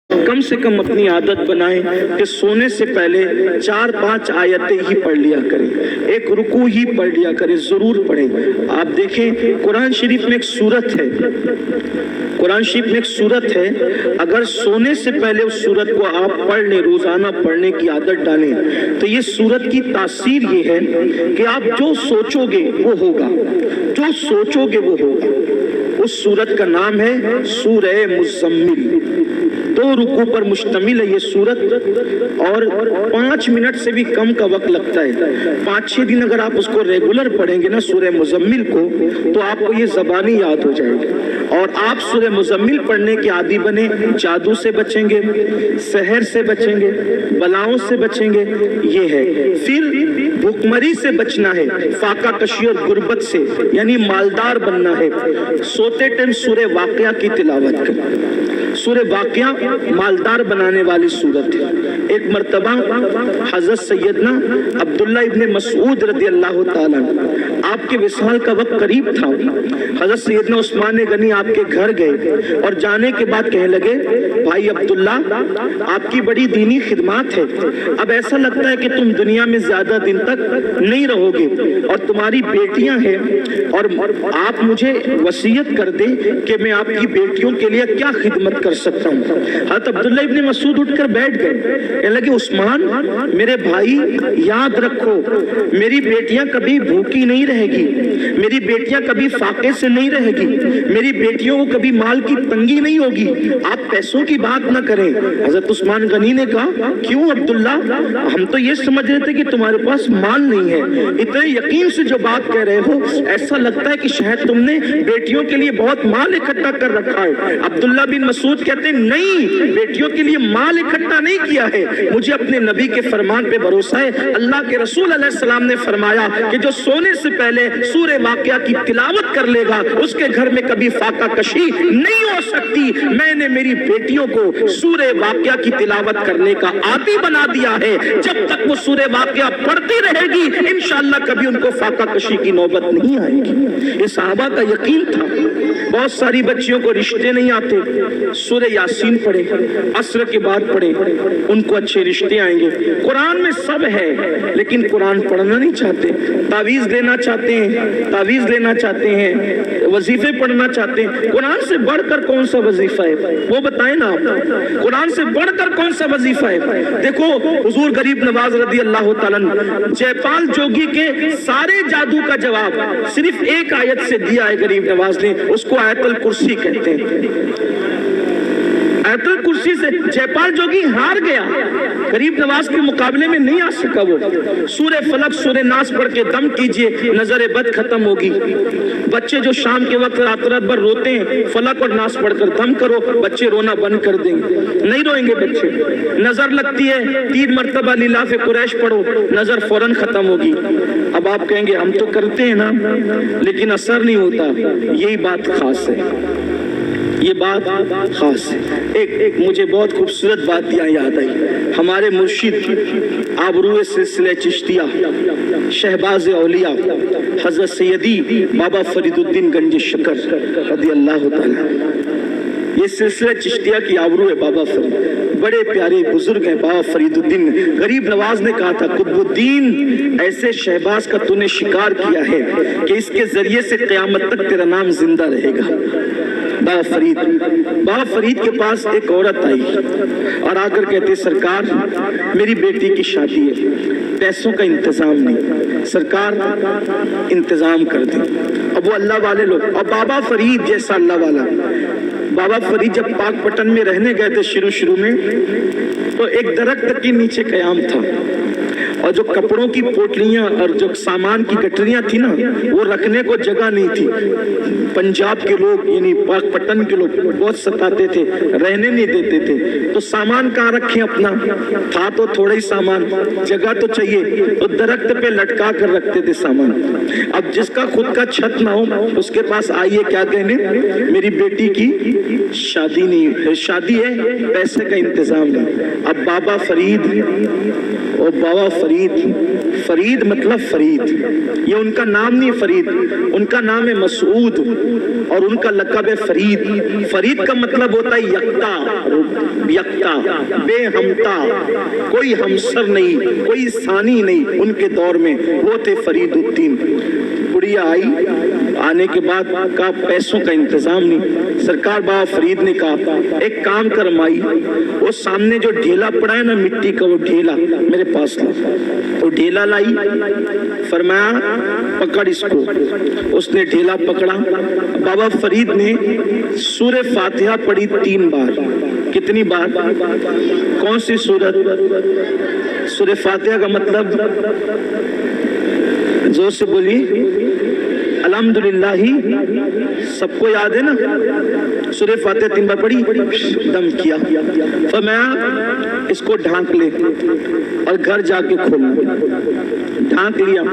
कम से कम अपनी आदत बनाएं कि सोने से पहले 4-5 आयतें ही पढ़ लिया करें, एक रुकू ही पढ़ लिया करें, जरूर पढ़ें। आप देखें कुरान शरीफ में एक सूरत है, कुरान शरीफ में एक सूरत है, अगर सोने से पहले उस सूरत को आप पढ़ लें, रोजाना पढ़ने की आदत डालें, तो ये सूरत की तासीर ये है कि आप जो सोचोगे वो होगा, जो सोचोगे वो होगा। उस सूरत का नाम है सूरह मुज़म्मिल। 2 रुकू पर मुश्तमिल है ये सूरत और 5 मिनट से भी कम का वक्त लगता है। 5-6 दिन अगर आप उसको रेगुलर पढ़ेंगे ना सूरह मुज़म्मिल को, तो आपको ये ज़बानी याद हो जाएगी और आप सूरह मुज़म्मिल पढ़ने के आदी बने। जादू से बचेंगे, सहर से बचेंगे, बलाओं से बचेंगे, ये है। फिर भूखमरी से बचना है, फाका कशी और गुर्बत से, यानी मालदार बनना है। सोते टाइम सूरह वाक़िया की तिलावत करें। सूरह वाक़िया मालदार बनाने वाली सूरत है। एक मर्तबा हज़रत सैयदना अब्दुल्ला इब्न मसऊद रज़ी अल्लाह ताला आपके विसाल का वक्त करीब था। हज़रत सैयदना उस्मान गनी आपके घर गए और जाने के बाद कहने लगे, भाई अब्दुल्ला आपकी बड़ी दीनी खिदमत है, अब ऐसा लगता है कि तुम दुनिया में ज्यादा दिन तक नहीं रहोगे और तुम्हारी बेटियां हैं, और आप मुझे वसीयत कर दे कि मैं आपकी बेटियों के लिए क्या खिदमत कर सकता हूँ। हज़रत अब्दुल्ला इब्न मसूद उठकर बैठ गए, कहने लगे, उस्मान मेरे भाई याद रखो, मेरी बेटियां कभी भूखी नहीं रहेगी, मेरी बेटियां कभी फाके से नहीं रहेगी, मेरी बेटियों को कभी माल की तंगी नहीं होगी, आप पैसों की बात ना करें। हज़रत उस्मान गनी ने कहा, क्यों अब्दुल्ला, हम तो ये समझ रहे थे कि तुम्हारे पास माल नहीं है, इतने यकीन से जो बात कह रहे हो ऐसा लगता है कि शायद तुमने बेटियों के लिए बहुत माल इकट्ठा कर रखा है। अब्दुल्ला बिन मसूद कहते हैं, नहीं, बेटियों के लिए माल इकट्ठा नहीं किया है, मुझे अपने नबी के फरमान पे भरोसा है। अल्लाह के रसूल अलैहिस्सलाम ने फरमाया कि जो सोने से पहले सूरह वाक़िया की तिलावत कर लेगा उसके घर में कभी फाका कशी नहीं हो सकती। मैंने मेरी बेटियों को सूरह वाक़िया की तिलावत करने का आदी बना दिया है, जब तक वो सूरह वाक़िया पढ़ती रहेगी इंशाअल्लाह कभी उनको फाका कशी की नौबत नहीं आएगी। ये सहाबा का यकीन था। बहुत सारी बच्चियों को रिश्ते नहीं आते, सूरह यासीन पढ़े, असर के बाद पढ़े, उनको अच्छे रिश्ते आएंगे। कुरान में सब है लेकिन कुरान पढ़ना नहीं चाहते, तावीज़ लेना चाहते हैं, तावीज़ लेना चाहते हैं, वजीफे पढ़ना चाहते हैं। कुरान से बढ़कर कौन सा वजीफा है वो बताएं ना आप, कुरान से बढ़कर कौन सा वजीफा है। देखो हुजूर गरीब नवाज रज़ी अल्लाह ताला जयपाल जोगी के सारे जादू का जवाब सिर्फ एक आयत से दिया है गरीब नवाज ने, उसको आयतुल कुर्सी कहते हैं। आयतुल कुर्सी से जयपाल जोगी हार गया, गरीब नवाज के मुकाबले में नहीं आ सका वो। सूरह फलक सूरह नास पढ़ के दम कीजिए, नजर बद खत्म होगी। बच्चे जो शाम के वक्त रात रात भर रोते हैं, फलक और नास पढ़कर दम करो, बच्चे रोना बंद कर देंगे, नहीं रोएंगे बच्चे। नजर लगती है, 3 मरतबा लिलाफ कुरैश पढ़ो, नजर फौरन खत्म होगी। अब आप कहेंगे हम तो करते हैं ना लेकिन असर नहीं होता, यही बात खास है, ये बात खास है। एक मुझे बहुत खूबसूरत बात यहाँ याद आई। हमारे मुर्शिद आबरूए सिलसिले चिश्तिया शहबाज औलिया हजरत सैयदी बाबा फरीदुद्दीन गंज शकर रज़ी अल्लाह ताला, ये सिलसिला चिश्तिया की आबरू है। बाबा फरीद बड़े प्यारे बुजुर्ग हैं, बाबा फरीदुद्दीन। गरीब नवाज ने कहा था, कुतुबुद्दीन ऐसे शहबाज का तूने शिकार किया है कि इसके जरिए से क़यामत तक तेरा नाम जिंदा रहेगा। बाबा फरीद के पास एक औरत आई और आकर कहते, सरकार मेरी बेटी की शादी है, पैसों का इंतजाम नहीं, सरकार इंतजाम कर दे। अब वो अल्लाह वाले लोग, और बाबा फरीद जैसा अल्लाह वाला, बाबा फरीद जब पाकपटन में रहने गए थे शुरू में, तो एक दरख्त के नीचे कयाम था और जो कपड़ों की पोटलियां और जो सामान की गठरियां थी ना, वो रखने को जगह नहीं थी। पंजाब के लोग यानी पाकपटन के लोग बहुत सताते थे, रहने नहीं देते थे, तो सामान कहाँ रखें अपना, था तो थोड़ा ही सामान, जगह तो चाहिए, तो दरख्त पे लटका कर रखते थे सामान। अब जिसका खुद का छत ना हो उसके पास आइए क्या कहने, मेरी बेटी की शादी नहीं, शादी है, पैसे का इंतजाम नहीं। अब बाबा फरीद फरीद मतलब फरीद, ये उनका नाम नहीं फरीद, उनका नाम है मसूद और उनका लक़ब है फरीद। फरीद का मतलब होता है यकता, यकता, बेहमता, कोई हमसर नहीं, कोई सानी नहीं। उनके दौर में वो थे फरीदुद्दीन। बुढ़िया आई, आने के बाद कहा पैसों का इंतजाम नहीं। सरकार बाबा फरीद ने कहा एक काम कर माई, वो सामने जो ढेला पड़ा है ना मिट्टी का, वो ढेला मेरे पास ला। तो ढेला लाई, फरमाया पकड़ इसको। उसने ढेला पकड़ा। बाबा फरीद ने सूरह फातिहा पढ़ी 3 बार। कितनी बार? कौन सी सूरत? सूरह फातिहा का मतलब जोर से बोलिए, अल्हम्दुलिल्लाही। सबको याद है ना? सूरह फातिहा 3 बार पढ़ी, दम किया, फरमाया इसको ढांक ले और घर जाके खोलना। ढांक लिया,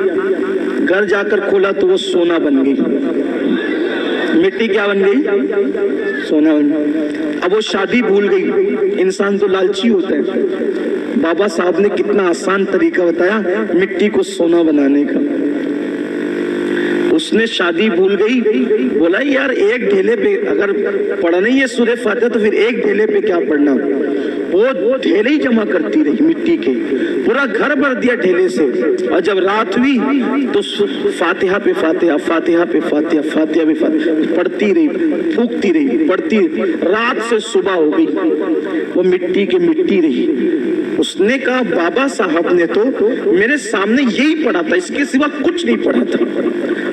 घर जाकर खोला तो वो सोना बन गई। मिट्टी क्या बन गई? सोना बन गई। अब वो शादी भूल गई। इंसान तो लालची होता है। बाबा साहब ने कितना आसान तरीका बताया मिट्टी को सोना बनाने का। उसने शादी भूल गई, बोला यार एक ढेले पे अगर पढ़ना ही है सूरह फातिहा तो फिर एक ढेले पे क्या पढ़ना। वो ढेले ही जमा करती रही मिट्टी के, पूरा घर भर दिया ढेले से। और जब रात हुई तो फातिहा पे फातिहा, फातिहा पे फातिहा, फातिहा पे फातिहा पढ़ती रही, फूकती रही, पढ़ती। रात से सुबह हो गई, वो मिट्टी के मिट्टी रही। उसने कहा बाबा साहब ने तो मेरे सामने यही पढ़ा था, इसके सिवा कुछ नहीं पढ़ा था,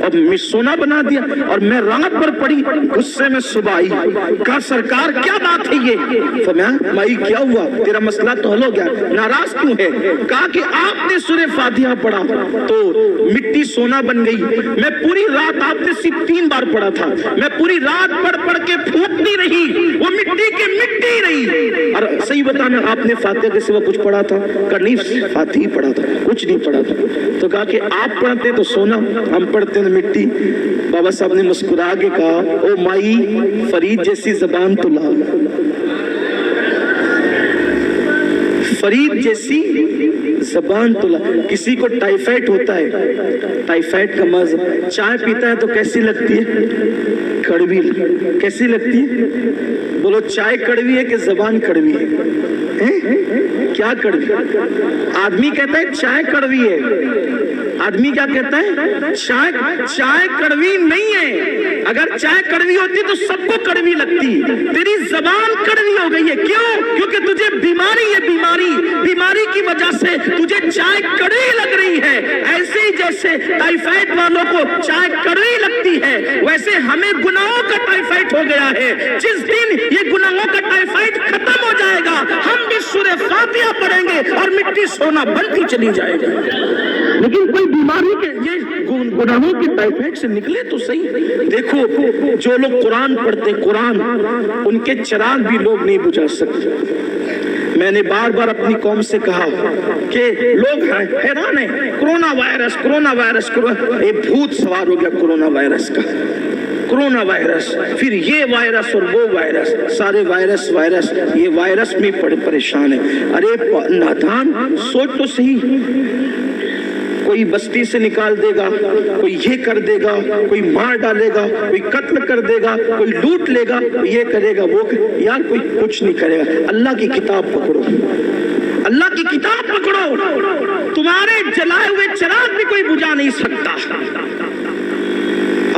और सोना बना दिया। और मैं रात भर पढ़ी, गुस्से में सुबह आई, कहा सरकार क्या बात है ये? फरमाया माई क्या हुआ, तेरा मसला तो हल हो गया, नाराज क्यों है? कहा कि आपने सूरह फातिहा पढ़ा तो मिट्टी सोना बन गई। मैं पूरी रात, आपने सिर्फ 3 बार पढ़ा था, मैं पूरी रात पढ़ के फूकती रही, वो मिट्टी के मिट्टी रही। और सही बताना आपने फातिहा के सिवा कुछ पढ़ा था? कहा नहीं, फातिहा पढ़ा था, कुछ नहीं पढ़ा था। तो कहा कि आप पढ़ते तो सोना, हम पढ़ते तो मिट्टी। बाबा साहब ने मुस्कुरा के कहा ओ माई, फरीद जैसी जबान तो ला, फरीद जैसी जबान तो ला। किसी को टाइफाइड होता है, टाइफाइड का मर्ज, चाय पीता है तो कैसी लगती है? कड़वी। कैसी लगती है? बोलो चाय कड़वी है कि जबान कड़वी है? क्या कड़वी? आदमी कहता है चाय कड़वी है, आदमी क्या कहता है? चाय कड़वी नहीं है। अगर चाय कड़वी होती तो सबको कड़वी लगती। तेरी जबान कड़वी हो गई है, क्यों? क्योंकि तुझे बीमारी है, बीमारी की वजह से तुझे चाय कड़वी लग रही है। ऐसे ही जैसे टाइफाइड वालों को चाय कड़वी लगती है, वैसे हमें गुनाहों का टाइफाइड हो गया है। जिस दिन ये गुनाहों का टाइफाइड खत्म हो जाएगा, हम भी सूरह फातिहा पढ़ेंगे और मिट्टी सोना बनती चली जाएगी। लेकिन कोई बीमारी के ये गुनाहों के टाइफाइड से निकले तो सही। देखो जो लोग कुरान पढ़ते, कुरान उनके चिराग भी लोग नहीं बुझा सकते। मैंने बार बार अपनी कौम से कहा कि लोग हैरान हैं, कोरोना वायरस, एक भूत सवार हो गया कोरोना वायरस का। कोरोना वायरस, फिर ये वायरस और वो वायरस, सारे वायरस ये वायरस में परेशान है। अरे नादान, सोच तो सही। कोई बस्ती से निकाल देगा, कोई ये कर देगा, कोई मार डालेगा, कोई कत्ल कर देगा, कोई लूट लेगा, ये करेगा, वो यार कोई कुछ नहीं करेगा। अल्लाह की किताब पकड़ो, अल्लाह की किताब पकड़ो। तुम्हारे जलाए हुए चिराग भी कोई बुझा नहीं सकता।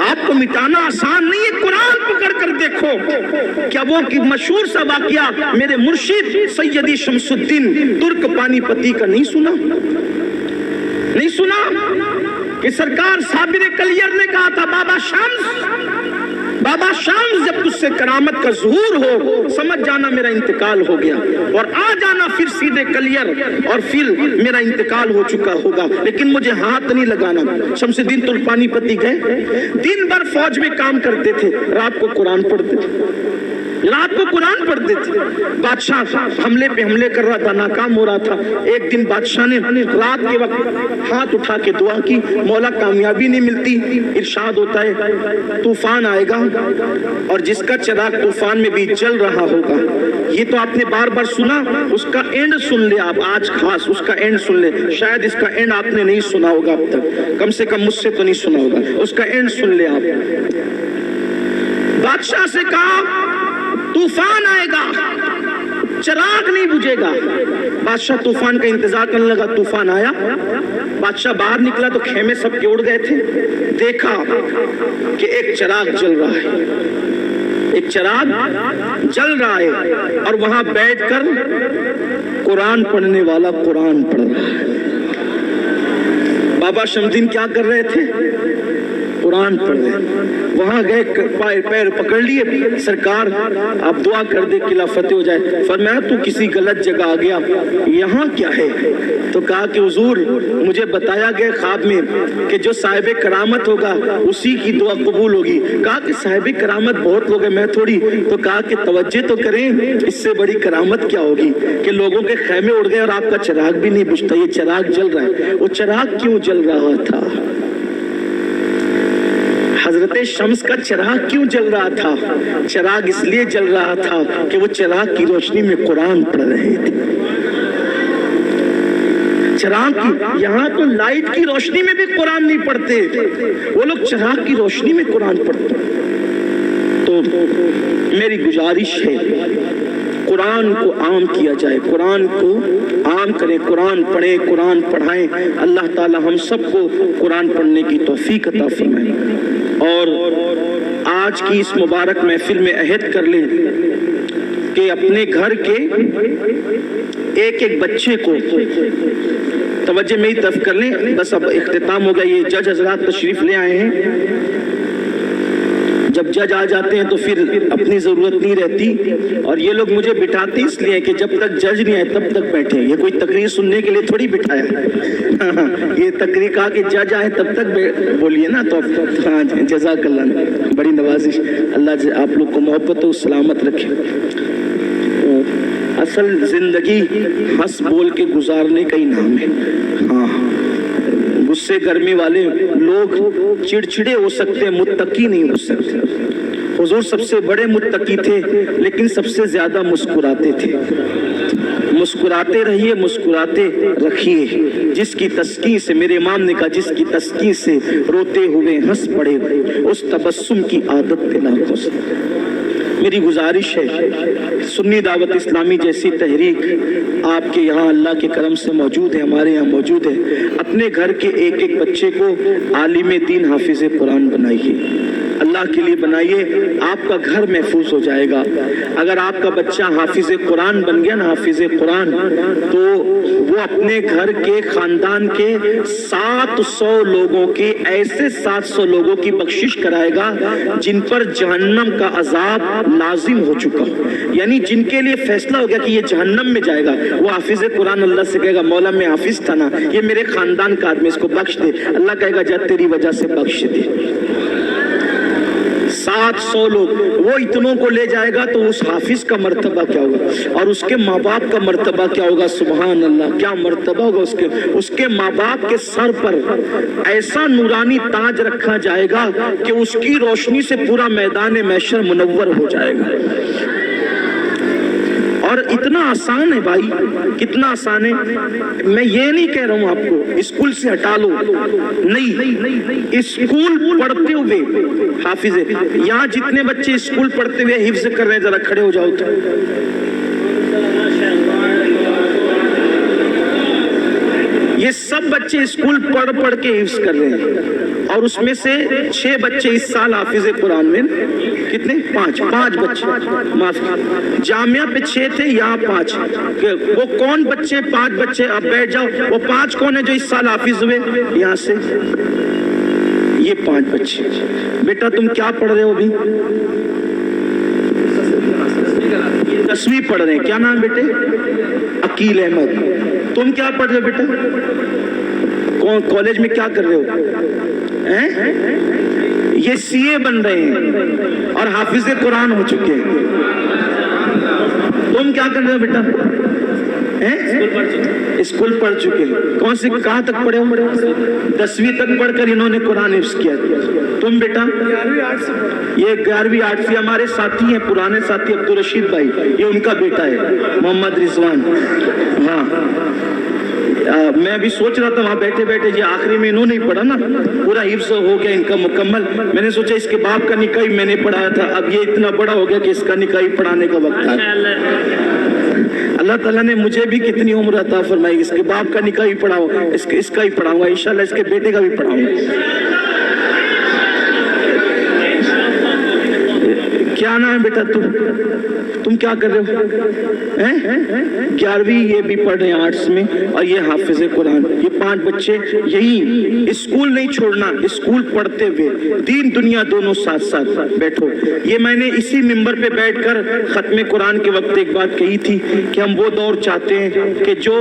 आपको मिटाना आसान नहीं है, कुरान पकड़ कर देखो। क्या वो कि मशहूर सा वाकया मेरे मुर्शिद सैयदी शमसुद्दीन तुर्क पानीपती का नहीं सुना कि सरकार साबिर कलियर ने कहा था बाबा शाम्स जब तुझसे करामत का ज़हूर हो, समझ जाना मेरा इंतकाल हो गया, और आ जाना फिर सीधे कलियर, और फिर मेरा इंतकाल हो चुका होगा, लेकिन मुझे हाथ नहीं लगाना। शमसुद्दीन तुर्क पानीपती गए, दिन भर फौज में काम करते थे, रात को कुरान पढ़ते थे। रात को कुरान पढ़ते थे। बादशाह हमले पे हमले कर रहा था, नाकाम हो रहा था। एक दिन बादशाह ने रात के वक्त हाथ उठा के दुआ की, मौला कामयाबी नहीं मिलती। इरशाद होता है तूफान आएगा और जिसका चिराग तूफान में भी जल रहा होगा, ये तो आपने बार बार सुना, उसका एंड सुन ले आप आज, खास उसका एंड सुन ले। शायद इसका एंड आपने नहीं सुना होगा अब तक, कम से कम मुझसे तो नहीं सुना होगा, उसका एंड सुन ले आप। बादशाह से कहा तूफान आएगा, चिराग नहीं बुझेगा। बादशाह तूफान का इंतजार करने लगा। तूफान आया, बादशाह बाहर निकला तो खेमे सबके उड़ गए थे। देखा कि एक चिराग जल रहा है, एक चिराग जल रहा है और वहां बैठकर कुरान पढ़ने वाला कुरान पढ़ रहा है। बाबा शमदीन क्या कर रहे थे? कुरान पढ़ रहे। वहां गए, पैर पकड़ लिए, सरकार आप दुआ कर दे किला फतेह हो जाए। फरमाया तू किसी गलत जगह आ गया, यहाँ क्या है? तो कहा कि हुजूर मुझे बताया गया ख्वाब में कि जो साहिब करामत होगा उसी की दुआ कबूल होगी। कहा कि साहिब करामत बहुत लोग हैं, मैं थोड़ी। तो कहा कि तवज्जो तो करें, इससे बड़ी करामत क्या होगी कि लोगों के खैमे उड़ गए और आपका चिराग भी नहीं बुझता। ये चिराग जल रहा है। वो चिराग क्यों जल रहा था? हजरत शम्स का चिराग क्यों जल रहा था? चिराग इसलिए जल रहा था कि वो चिराग की रोशनी में कुरान पढ़ रहे थे। चिराग की, यहाँ तो लाइट की रोशनी में भी कुरान नहीं पढ़ते, वो लोग चिराग की रोशनी में कुरान पढ़ते। तो मेरी गुजारिश है कुरान को आम किया जाए, कुरान को आम करें, कुरान पढ़े, कुरान पढ़ाएं। अल्लाह ताला हम सबको कुरान पढ़ने की तौफीक अता फरमाए। और आज की इस मुबारक महफिल में अहद कर लें कि अपने घर के एक एक बच्चे को तवज्जो मेरी तरफ कर लें। बस अब इख्तिताम हो गया। ये जज हजरात तशरीफ ले आए हैं। जब जज आ जाते हैं तो फिर अपनी जरूरत नहीं रहती, और ये लोग मुझे बिठाते इसलिए कि जब तक जज नहीं आए तब तक बैठे। ये कोई तकरीर सुनने के लिए थोड़ी बिठाया ये तकरीर कहा कि जज आए तब तक बोलिए ना। तो हाँ, जज़ाकल्लाह, बड़ी नवाजिश। अल्लाह आप लोग को मोहब्बत और सलामत रखे। असल जिंदगी हंस बोल के गुजारने का ही नाम है। हाँ, गुस्से गर्मी वाले लोग चिड़चिड़े हो सकते हैं, मुत्तकी नहीं हो सकते। हुजूर सबसे बड़े मुत्तकी थे, लेकिन सबसे ज्यादा मुस्कुराते थे। मुस्कुराते रहिए, मुस्कुराते रखिए। जिसकी तस्कीन से, मेरे इमाम ने कहा, जिसकी तस्कीन से रोते हुए हंस पड़े, उस तबस्सुम की आदत पे ना हो। मेरी गुजारिश है, सुन्नी दावत इस्लामी जैसी तहरीक आपके यहाँ अल्लाह के करम से मौजूद है, हमारे यहाँ मौजूद है। अपने घर के एक एक बच्चे को आलिम दीन हाफिज कुरान बनाइए, अल्लाह के लिए बनाइए। आपका घर महफूज हो जाएगा। अगर आपका बच्चा हाफिज कुरान बन गया ना, हाफिज कुरान, तो वो अपने घर के खानदान के 700 लोगों के, ऐसे 700 लोगों की बख्शिश कराएगा जिन पर जहन्नम का अजाब लाजिम हो चुका हो, यानी जिनके लिए फैसला हो गया कि ये जहन्नम में जाएगा। वो हाफिज कुरान अल्लाह से कहेगा मौला मैं हाफिज था ना, ये मेरे खानदान का आदमी, इसको बख्श दे। अल्लाह कहेगा जा तेरी वजह से बख्श दे। 700 लोग, वो इतनों को ले जाएगा तो उस हाफिज का मर्तबा क्या होगा और उसके माँ बाप का मर्तबा क्या होगा। सुभान अल्लाह, क्या मर्तबा होगा उसके माँ बाप के सर पर ऐसा नूरानी ताज रखा जाएगा कि उसकी रोशनी से पूरा मैदान महशर मुनव्वर हो जाएगा। और इतना आसान है भाई, कितना आसान है। मैं ये नहीं कह रहा हूं आपको स्कूल से हटा लो, नहीं, स्कूल पढ़ते हुए हाफिज है। यहाँ जितने बच्चे स्कूल पढ़ते हुए हिफ्ज कर रहे हैं, जरा खड़े हो जाओ तो। ये सब बच्चे स्कूल पढ़ पढ़ के हिफ्ज कर रहे हैं, और उसमें से 6 बच्चे इस साल हाफिज कुरान में, कितने? 5 बच्चे, माफ, जामिया पे 6 थे, यहाँ 5। वो कौन बच्चे? 5 बच्चे। अब बैठ जाओ, वो 5 कौन है जो इस साल हाफिज हुए? यहाँ से ये 5 बच्चे। बेटा तुम क्या पढ़ रहे हो अभी? 10वीं पढ़ रहे हैं। क्या नाम बेटे? अकील अहमद। तुम क्या पढ़ रहे हो बेटा? कौन कॉलेज में क्या कर रहे हो? हैं? ये सीए बन रहे हैं और हाफिज कुरान हो चुके हैं। तुम क्या कर रहे हो बेटा? स्कूल पढ़ चुके हैं। कौन से कहाँ तक पढ़े हो? 10वीं तक पढ़कर इन्होंने कुरान हिफ्ज किया। तुम बेटा? ये 11वीं 8वीं। हमारे साथी हैं, पुराने साथी अब्दुल रशीद भाई, ये उनका बेटा है मोहम्मद रिजवान। हाँ मैं अभी सोच रहा था वहाँ बैठे बैठे, ये आखिरी में इन्होंने ही पढ़ा ना, पूरा हिफ्ज हो गया इनका मुकम्मल। मैंने सोचा इसके बाप का निकाह मैंने पढ़ाया था, अब ये इतना बड़ा हो गया कि इसका निकाह पढ़ाने का वक्त है। अल्लाह ताला ने मुझे भी कितनी उम्र अता फरमाई, इसके बाप का निकाह ही पढ़ाओ, इसका ही पढ़ाऊंगा इंशाल्लाह, इसके बेटे का भी पढ़ाऊंगा। क्या नाम है बेटा? तुम क्या कर रहे हो? 11वीं ये भी पढ़ रहे हैं आर्ट्स में, और ये हाफिज कुरान। ये 5 बच्चे यही, स्कूल नहीं छोड़ना, स्कूल पढ़ते हुए दीन दुनिया दोनों साथ साथ बैठो। ये मैंने इसी मिंबर पे बैठकर खत्म कुरान के वक्त एक बात कही थी कि हम वो दौर चाहते हैं कि जो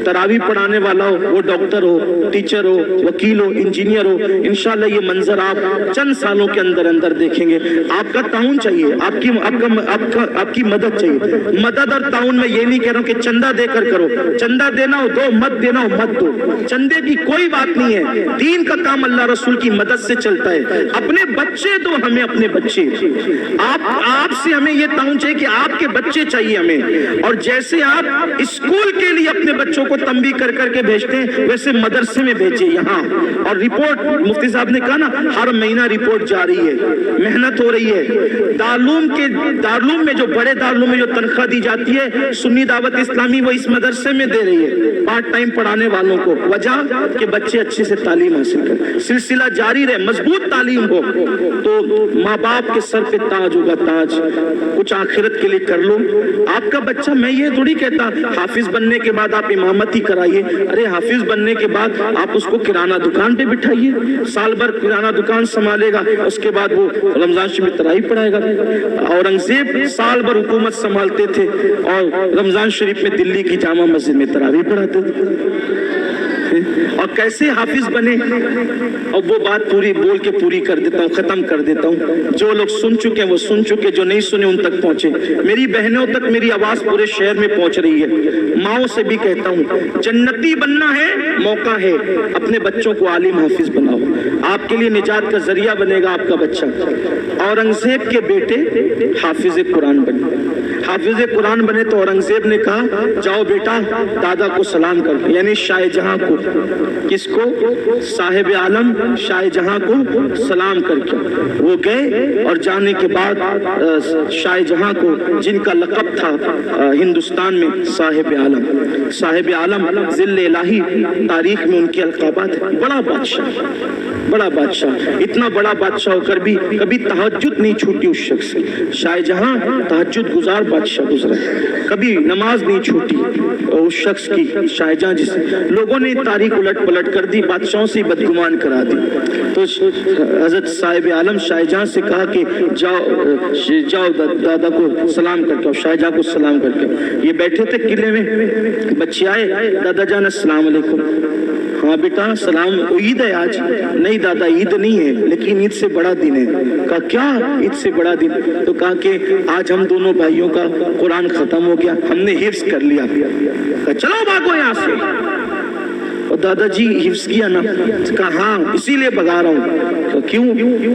तरावी पढ़ाने वाला हो वो डॉक्टर हो, टीचर हो, वकील हो, इंजीनियर हो। इंशाल्लाह ये मंजर आप चंद सालों के अंदर अंदर देखेंगे। आपका ताउन चाहिए, आपकी मदद चाहिए। मदद और ताउन में ये नहीं कह रहा हूं कि चंदा देकर करो, चंदा देना हो दो, मत देना हो मत दो, चंदे की कोई बात नहीं है। दीन का काम अल्लाह रसूल की मदद से चलता है। अपने बच्चे दो हमें, अपने बच्चे। आपसे हमें ये ताउन चाहिए कि आपके बच्चे चाहिए हमें। और जैसे आप स्कूल के लिए अपने बच्चों को तंबी कर करके भेजते हैं, वैसे मदरसे में भेजिए यहाँ। और रिपोर्ट मुफ्ती साहब ने कहा ना, हर महीना रिपोर्ट जारी है, मेहनत हो रही है। दारुल में जो बड़े दारुल में जो तनख्वाह दी जाती है सुन्नी दावत इस्लामी, वो इस मदरसे में दे रही है पार्ट टाइम पढ़ाने वालों को। वजह कि बच्चे अच्छे से तालीम हासिल करें, सिलसिला जारी रहे, मजबूत तालीम हो तो माँ बाप के सर पे ताज होगा, ताज। कुछ आखिरत के लिए कर लो। आपका बच्चा, मैं ये थोड़ी कहता हाफिज बनने के बाद आप इमामत ही कराइए। अरे हाफिज बनने के बाद आप उसको किराना दुकान पे बिठाइए, साल भर किराना दुकान संभालेगा, उसके बाद वो रमजान शरीफ में तराई पढ़ाएगा। औरंगजेब साल भर हुकूमत संभालते थे और रमजान शरीफ में दिल्ली की जामा मस्जिद में तरावी पढ़ाते थे। और कैसे हाफिज बने, और वो बात पूरी बोल के पूरी कर देता हूँ, खत्म कर देता हूँ। जो लोग सुन चुके हैं वो सुन चुके, जो नहीं सुने उन तक पहुंचे। मेरी बहनों तक मेरी आवाज पूरे शहर में पहुंच रही है। माओ से भी कहता हूँ, जन्नती बनना है, मौका है, अपने बच्चों को आलिम हाफिज बनाओ। आपके लिए निजात का जरिया बनेगा आपका बच्चा। औरंगजेब के बेटे हाफिज कुरान बने। हाफिज कुरान बने तो औरंगजेब ने कहा, जाओ बेटा दादा को सलाम कर, यानी शाहजहां को। किसको? साहिब आलम शाहजहां को सलाम करके वो गए। और जाने के बाद शाहजहां को, जिनका लक़ब था हिंदुस्तान में साहिब आलम ज़िल्ले इलाही, तारीख में उनके अलक़ाबात है। बड़ा बादशाह, इतना बड़ा बादशाह होकर भी कभी तहज्जुद नहीं छूटी उस शख्स की। शाहजहां तहज्जुद गुजार बादशाह गुजरा, कभी नमाज नहीं छूटी उस शख्स की। शाहजहां जिसे लोगों ने तारीख उलट पलट कर दी, बादशाहों से बदगुमान करा दी। तो हजरत साहिब आलम शाहजहां से कहा कि जाओ दादा को सलाम करके आओ, शाहजहां को सलाम करके आओ। ये बैठे थे किले में, बच्चे आए, दादा जान अस्सलाम वालेकुम। हाँ बेटा सलाम, ईद है आज। नहीं दादा ईद नहीं है, लेकिन ईद से बड़ा दिन है। कहा क्या ईद से बड़ा दिन? तो कहा कि आज हम दोनों भाइयों का कुरान खत्म हो गया, हमने हिफ्ज कर लिया। कहा चलो भागो यहाँ से। और दादाजी हिफ्ज किया ना? कहा हाँ इसीलिए भगा रहा हूँ। तो क्यों?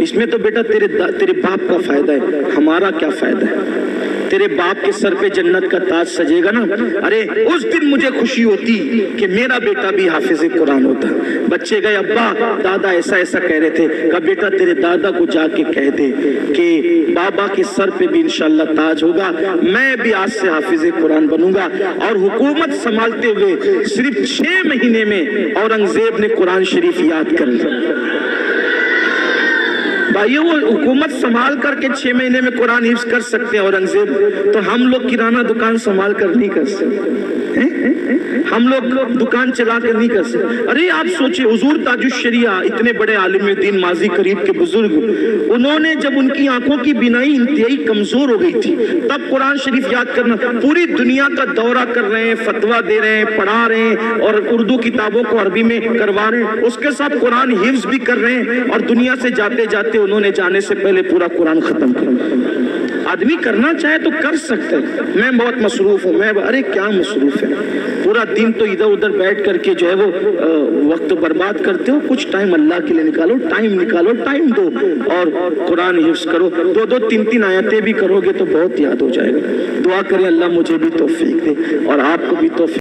इसमें तो बेटा तेरे बाप का फायदा है, हमारा क्या फायदा है? तेरे बाप के सर पे जन्नत का ताज सजेगा ना। अरे उस दिन मुझे खुशी होती कि मेरा बेटा भी हाफिज कुरान होता। बच्चे गए, अब्बा दादा ऐसा ऐसा कह रहे थे। कहा बेटा तेरे दादा को जाके कह दे कि बाबा के सर पे भी इंशाल्लाह ताज होगा, मैं भी आज से हाफिज कुरान बनूंगा। और हुकूमत संभालते हुए सिर्फ 6 महीने में औरंगजेब ने कुरान शरीफ याद कर लिया। भाइयों वो हुकूमत संभाल करके 6 महीने में कुरान हिफ्ज कर सकते हैं औरंगजेब, तो हम लोग किराना दुकान संभाल कर नहीं कर सकते, हम लोग दुकान चला कर नहीं कर सकते। अरे आप सोचिए, हुजूर ताजुश शरिया इतने बड़े आलिम दीन माजी करीब के बुजुर्ग, उन्होंने जब उनकी आंखों की बिनाई इंतहाई कमजोर हो गई थी, तब कुरान शरीफ याद करना। पूरी दुनिया का दौरा कर रहे हैं, फतवा दे रहे हैं, पढ़ा रहे हैं और उर्दू किताबों को अरबी में करवा रहे हैं, उसके साथ कुरान हिफ्ज भी कर रहे हैं। और दुनिया से जाते जाते उन्होंने जाने से पहले पूरा कुरान खत्म कर। آدمی کرنا چاہے تو کر سکتے ہیں. میں بہت مصروف ہوں, ارے کیا مصروف ہے, پورا دن تو ادھر ادھر بیٹھ کر کے جو ہے وہ وقت برباد کرتے ہو. کچھ ٹائم اللہ کے لیے نکالو, ٹائم دو اور قرآن حفظ کرو. 2 3 آیتیں بھی کرو گے تو بہت یاد ہو جائے گا. دعا کریں اللہ مجھے بھی توفیق دے اور آپ کو بھی توفیق